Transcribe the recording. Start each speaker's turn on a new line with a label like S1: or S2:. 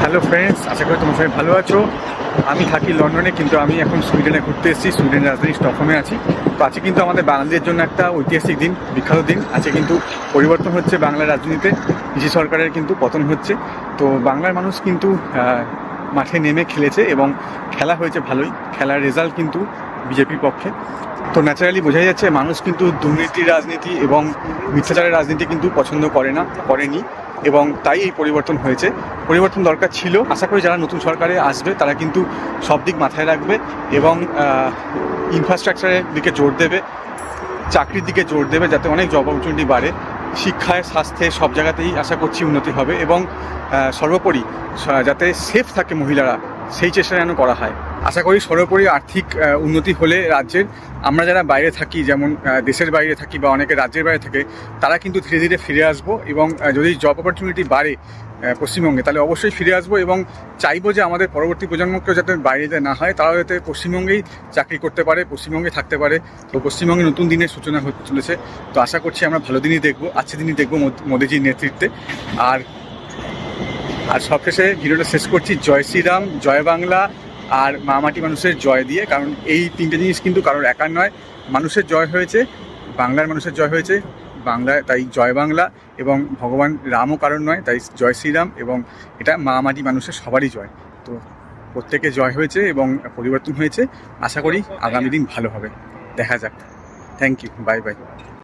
S1: Hello friends, আশা করি তোমরা সবাই ভালো আছো। আমি থাকি লন্ডনে, কিন্তু আমি এখন সুইডেনে ঘুরতে এসেছি। সুইডেনের রাজধানী স্টকহোমে আছি। তো আজকে কিন্তু আমাদের বাঙালিদের জন্য একটা ঐতিহাসিক দিন, বিখ্যাত দিন। আজকে কিন্তু পরিবর্তন হচ্ছে বাংলার রাজনীতিতে, পিসি সরকারের কিন্তু পতন হচ্ছে। তো বাংলার মানুষ কিন্তু মাঠে নেমে খেলেছে এবং খেলা হয়েছে ভালোই। খেলার রেজাল্ট কিন্তু বিজেপির পক্ষে। তো ন্যাচারালি বোঝাই যাচ্ছে মানুষ কিন্তু দুর্নীতির রাজনীতি এবং মিথ্যাচারের রাজনীতি কিন্তু পছন্দ করেনি, এবং তাই এই পরিবর্তন হয়েছে। পরিবর্তন দরকার ছিল। আশা করি যারা নতুন সরকারে আসবে তারা কিন্তু সব দিক মাথায় রাখবে এবং ইনফ্রাস্ট্রাকচারের দিকে জোর দেবে, চাকরির দিকে জোর দেবে, যাতে অনেক জব অপরচুনিটি বাড়ে। শিক্ষায়, স্বাস্থ্যে, সব জায়গাতেই আশা করছি উন্নতি হবে এবং সর্বোপরি যাতে সেফ থাকে মহিলারা, সেই চেষ্টা যেন করা হয়। আশা করি সর্বোপরি আর্থিক উন্নতি হলে রাজ্যের, আমরা যারা বাইরে থাকি, যেমন দেশের বাইরে থাকি বা অনেকে রাজ্যের বাইরে থাকে, তারা কিন্তু ধীরে ধীরে ফিরে আসবো এবং যদি জব অপরচুনিটি বাড়ে পশ্চিমবঙ্গে, তাহলে অবশ্যই ফিরে আসবো এবং চাইবো যে আমাদের পরবর্তী প্রজন্মকেও যাতে বাইরে যেতে না হয়, তারাও যাতে পশ্চিমবঙ্গেই চাকরি করতে পারে, পশ্চিমবঙ্গে থাকতে পারে। তো পশ্চিমবঙ্গে নতুন দিনের সূচনা হতে চলেছে। তো আশা করছি আমরা ভালো দিনই দেখবো, আজকের দিনই দেখবো মোদিজির নেতৃত্বে। আর সবশেষে ভিডিওটা শেষ করছি জয় শ্রীরাম, জয় বাংলা আর মা মাটি মানুষের জয় দিয়ে। কারণ এই তিনটে জিনিস কিন্তু কারোর একার নয়। মানুষের জয় হয়েছে, বাংলার মানুষের জয় হয়েছে বাংলায়, তাই জয় বাংলা। এবং ভগবান রামও কারণ নয়, তাই জয় শ্রীরাম। এবং এটা মা মাটি মানুষের সবারই জয়। তো প্রত্যেকে জয় হয়েছে এবং পরিবর্তন হয়েছে। আশা করি আগামী দিন ভালো হবে। দেখা যাক। Thank you, bye by.